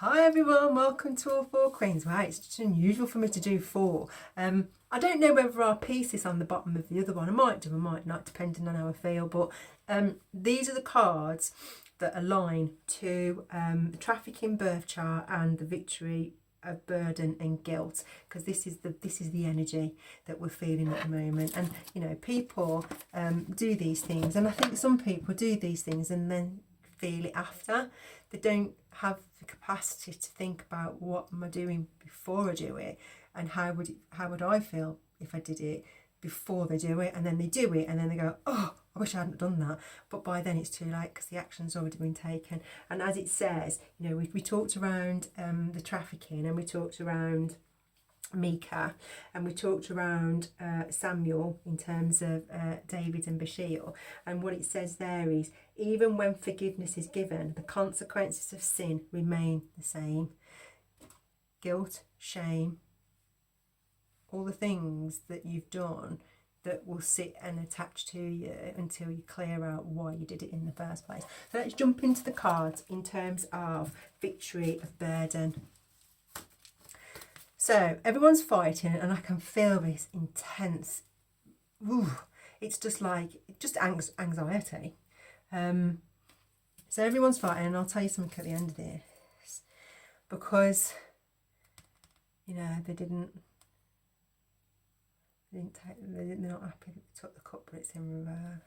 Hi everyone, welcome to All Four Queens. Wow, it's just unusual for me to do four. I don't know whether I'll piece this on the bottom of the other one. I might do, I might not, depending on how I feel. But these are the cards that align to the trafficking birth chart and the victory of burden and guilt, because this is the energy that we're feeling at the moment. And you know, people do these things, and I think some people do these things and then feel it after. They don't have the capacity to think about what am I doing before I do it, and how would I feel if I did it before they do it, and then they do it and then they go, oh, I wish I hadn't done that. But by then it's too late because the action's already been taken. And as it says, you know, we talked around the trafficking, and we talked around Mika, and we talked around Samuel in terms of David and Bathsheba. And what it says there is, even when forgiveness is given, the consequences of sin remain the same. Guilt, shame, all the things that you've done that will sit and attach to you until you clear out why you did it in the first place. So let's jump into the cards in terms of victory of burden. So everyone's fighting, and I can feel this intense, it's just like, anxiety. So everyone's fighting, and I'll tell you something at the end of this, because, you know, they're not happy that they took the cup, but it's in reverse.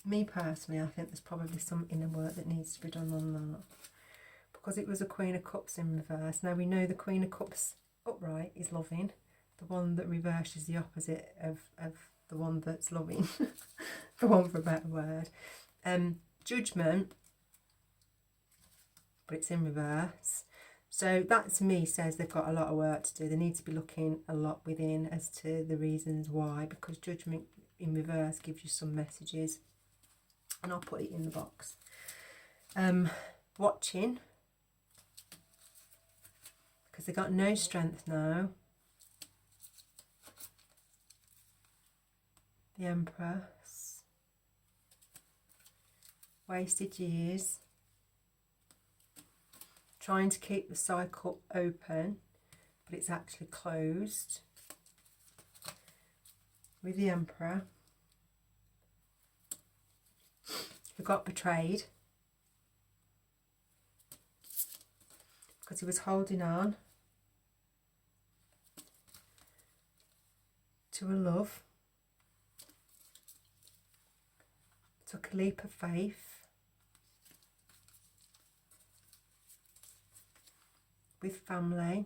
Me personally, I think there's probably some inner work that needs to be done on that, because it was a Queen of Cups in reverse. Now we know the Queen of Cups upright is loving. The one that reversed is the opposite of the one that's loving, for want of a better word. Judgment, but it's in reverse. So that to me says they've got a lot of work to do. They need to be looking a lot within as to the reasons why, because Judgment in reverse gives you some messages, and I'll put it in the box. Watching, because they've got no strength now. The Empress. Wasted years. Trying to keep the cycle open, but it's actually closed. With the Emperor. He got betrayed, because he was holding on to a love. Took a leap of faith with family.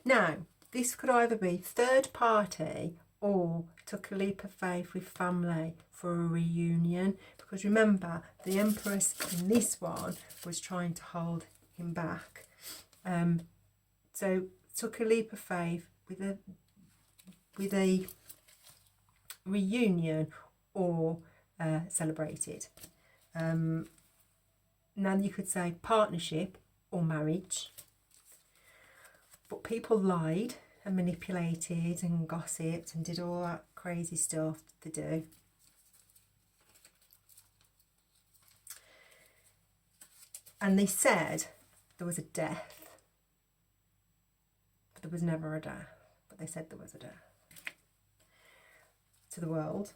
Now, this could either be third party or took a leap of faith with family for a reunion, because remember, the Empress in this one was trying to hold him back. So took a leap of faith with a reunion or celebrated. Now you could say partnership or marriage, but people lied and manipulated and gossiped and did all that crazy stuff they do. And they said there was a death, but there was never a death, but they said there was a death to the world.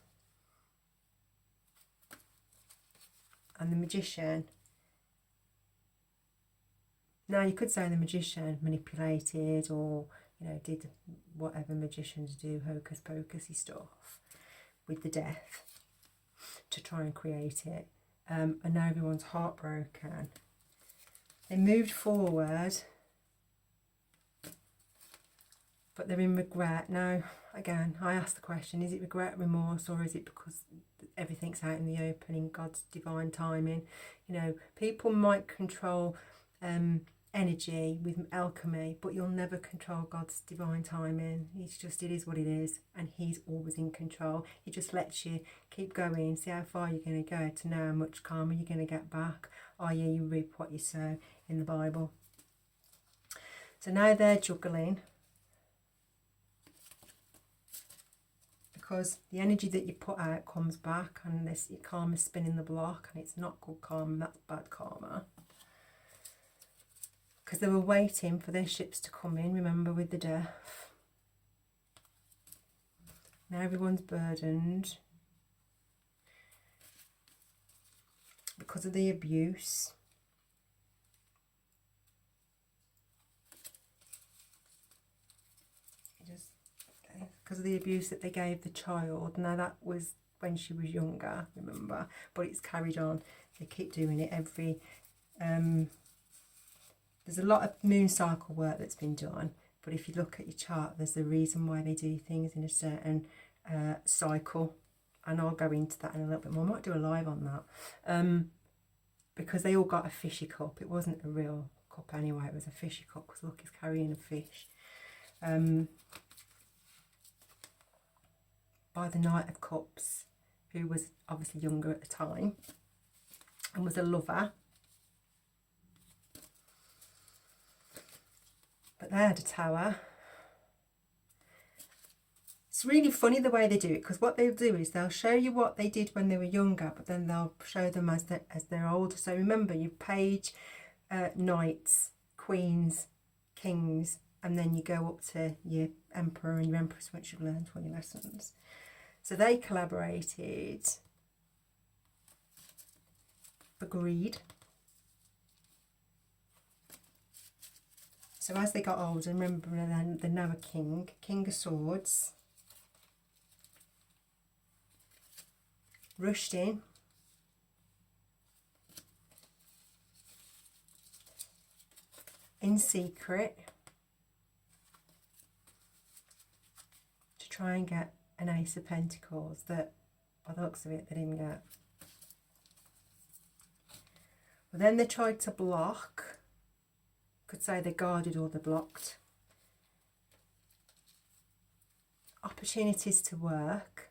And the Magician, now you could say the Magician manipulated, or you know, did whatever magicians do, hocus pocusy stuff with the death to try and create it. And now everyone's heartbroken. They moved forward, but they're in regret. Now, again, I ask the question, is it regret, remorse, or is it because everything's out in the open in God's divine timing? You know, people might control energy with alchemy, but you'll never control God's divine timing. It's just, it is what it is, and he's always in control. He just lets you keep going, see how far you're going to go, to know how much karma you're going to get back. Oh yeah, you reap what you sow in the Bible. So now they're juggling because the energy that you put out comes back, and this your karma's spinning the block, and it's not good karma, that's bad karma. Because they were waiting for their ships to come in, remember, with the death. Now everyone's burdened because of the abuse. Because of the abuse that they gave the child. Now that was when she was younger, remember, but it's carried on. They keep doing it every there's a lot of moon cycle work that's been done, but if you look at your chart, there's a reason why they do things in a certain cycle, and I'll go into that in a little bit more. I might do a live on that, because they all got a fishy cup. It wasn't a real cup anyway, it was a fishy cup, because look, he's carrying a fish. By the Knight of Cups, who was obviously younger at the time and was a lover. But they had a tower. It's really funny the way they do it, because what they'll do is they'll show you what they did when they were younger, but then they'll show them as they're older. So remember, you page, knights, queens, kings, and then you go up to your emperor and your empress once you've learned all your lessons. So they collaborated for greed. So as they got older, remember, they're now a king, King of Swords, rushed in, secret, to try and get an Ace of Pentacles that, by the looks of it, they didn't get. But then they tried to block. Could say they guarded or they blocked opportunities to work.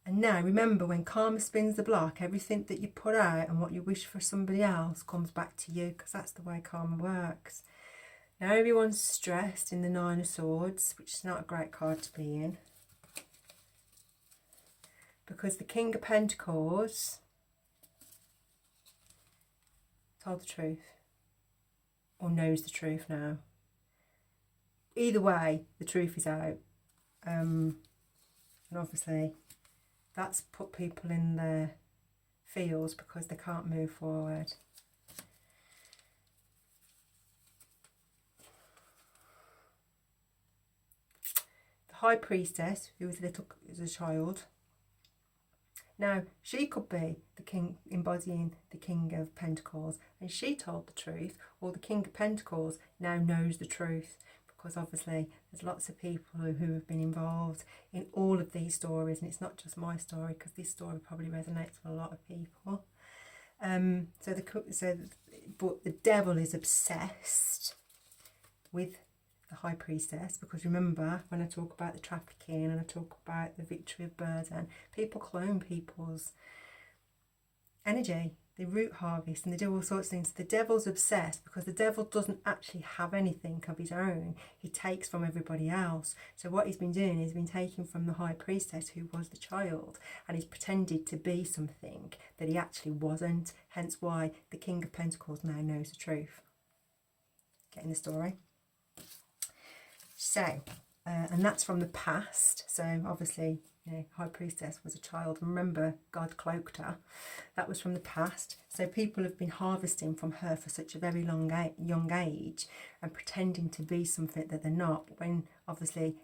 And now remember, when karma spins the block, everything that you put out and what you wish for somebody else comes back to you, because that's the way karma works. Now everyone's stressed in the Nine of Swords, which is not a great card to be in, because the King of Pentacles told the truth, or knows the truth now. Either way, the truth is out, and obviously that's put people in their feels because they can't move forward. The High Priestess, who was a child. Now, she could be the king, embodying the King of Pentacles, and she told the truth, or the King of Pentacles now knows the truth, because obviously there's lots of people who have been involved in all of these stories, and it's not just my story, because this story probably resonates with a lot of people. But the devil is obsessed with the High Priestess, because remember, when I talk about the trafficking and I talk about the victory of burden, people clone people's energy, they root harvest, and they do all sorts of things. The devil's obsessed because the devil doesn't actually have anything of his own. He takes from everybody else. So what he's been doing is he's been taking from the High Priestess, who was the child, and he's pretended to be something that he actually wasn't. Hence why the King of Pentacles now knows the truth. Getting the story? So, and that's from the past. So obviously, you know, High Priestess was a child. Remember, God cloaked her. That was from the past. So people have been harvesting from her for such a very young age, and pretending to be something that they're not. When obviously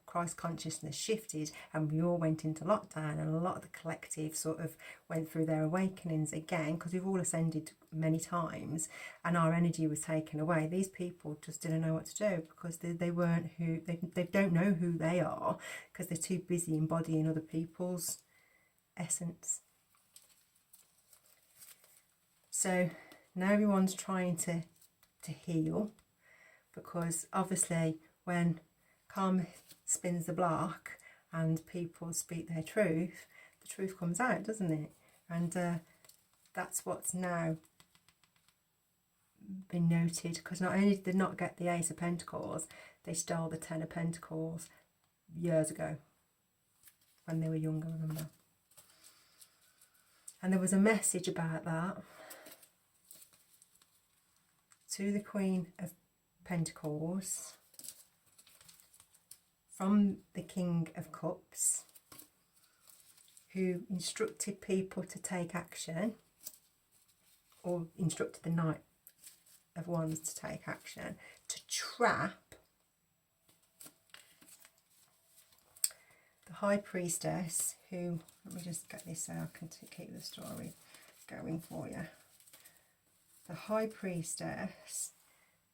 Christ consciousness shifted and we all went into lockdown, and a lot of the collective sort of went through their awakenings again, because we've all ascended many times and our energy was taken away. These people just didn't know what to do, because they weren't who they don't know who they are, because they're too busy embodying other people's essence. So now everyone's trying to heal, because obviously when karma spins the block and people speak their truth, the truth comes out, doesn't it? And that's what's now been noted, because not only did they not get the Ace of Pentacles, they stole the Ten of Pentacles years ago when they were younger, remember. And there was a message about that to the Queen of Pentacles from the King of Cups, who instructed people to take action, or instructed the Knight of Wands to take action, to trap the High Priestess, who, let me just get this so I can keep the story going for you. The High Priestess,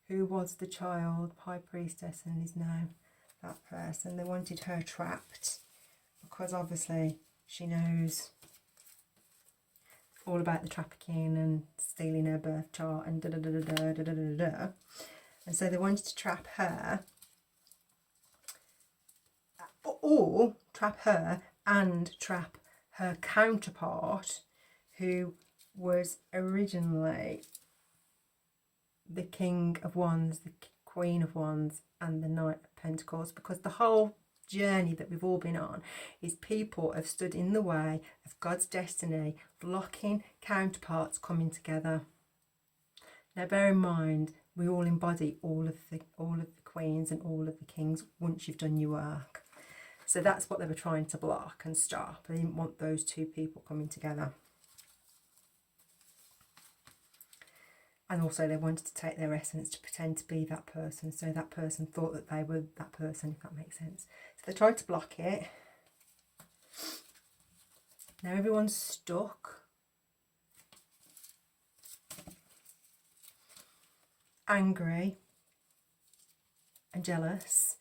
who was the child High Priestess and is now that person. They wanted her trapped because obviously she knows all about the trafficking and stealing her birth chart and da-da-da-da-da-da-da-da-da. And so they wanted to trap her, or trap her and trap her counterpart, who was originally the King of Wands, the Queen of Wands and the Knight of Pentacles, because the whole journey that we've all been on is people have stood in the way of God's destiny, blocking counterparts coming together. Now bear in mind, we all embody all of the queens and all of the kings once you've done your work. So that's what they were trying to block and stop. They didn't want those two people coming together. And also they wanted to take their essence to pretend to be that person, so that person thought that they were that person, if that makes sense. So they tried to block it. Now everyone's stuck. Angry and jealous.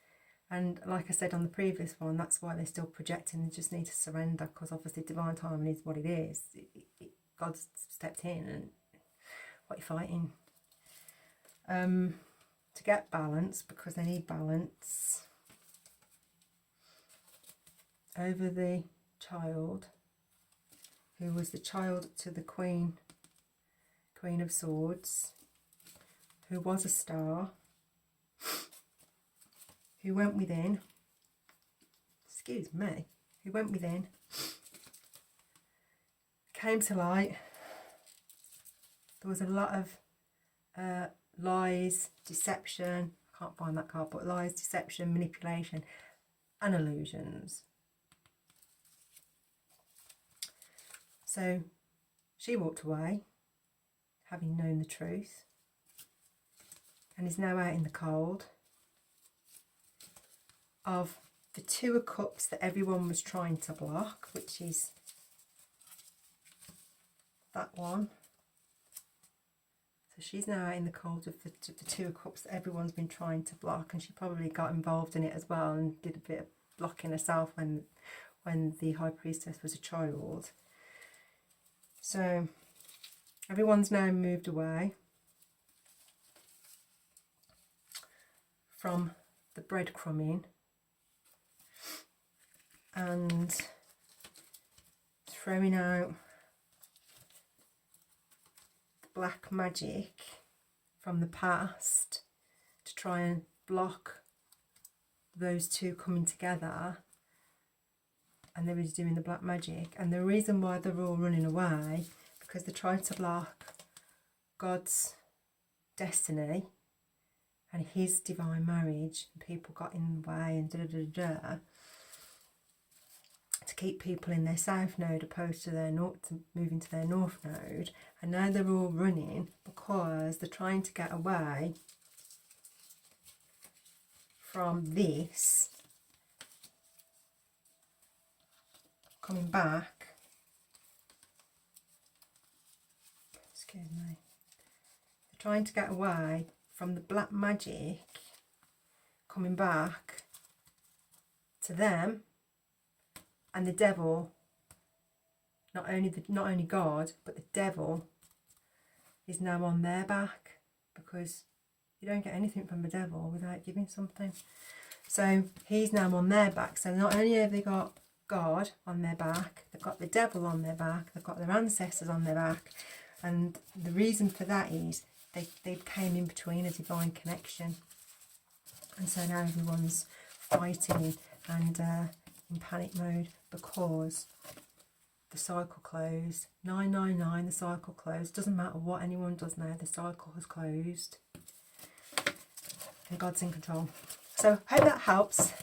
And like I said on the previous one, that's why they're still projecting. They just need to surrender, because obviously divine timing is what it is. God's stepped in, and what you're fighting. To get balance, because they need balance over the child, who was the child to the Queen of Swords, who was a star, who went within, who went within, came to light. There was a lot of lies, deception, I can't find that card, but lies, deception, manipulation and illusions. So she walked away, having known the truth, and is now out in the cold of the Two of Cups that everyone was trying to block, which is that one. So she's now out in the cold of the Two of Cups that everyone's been trying to block, and she probably got involved in it as well and did a bit of blocking herself when the High Priestess was a child. So everyone's now moved away from the breadcrumbing and throwing out the black magic from the past to try and block those two coming together. And they were doing the black magic, and the reason why they're all running away, because they tried to block God's destiny and his divine marriage, and people got in the way and to keep people in their south node opposed to their north, to moving to their north node. And now they're all running because they're trying to get away from this, coming back, excuse me, they're trying to get away from the black magic coming back to them, and the devil, not only God, but the devil is now on their back, because you don't get anything from the devil without giving something. So he's now on their back. So not only have they got God on their back, they've got the devil on their back, they've got their ancestors on their back. And the reason for that is they came in between a divine connection. And so now everyone's fighting and in panic mode because the cycle closed. 999, the cycle closed. Doesn't matter what anyone does now, the cycle has closed. And God's in control. So I hope that helps.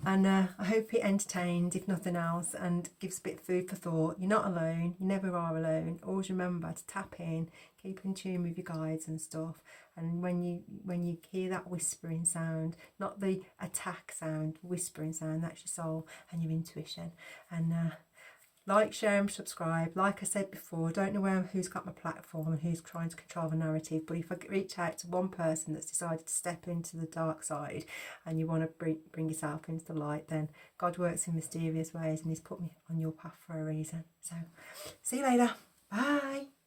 And I hope it entertained, if nothing else, and gives a bit of food for thought. You're not alone. You never are alone. Always remember to tap in, keep in tune with your guides and stuff. And when you hear that whispering sound, not the attack sound, whispering sound, that's your soul and your intuition. And like, share and subscribe. Like I said before, I don't know who's got my platform and who's trying to control the narrative, but if I reach out to one person that's decided to step into the dark side and you want to bring yourself into the light, then God works in mysterious ways and he's put me on your path for a reason. So see you later. Bye.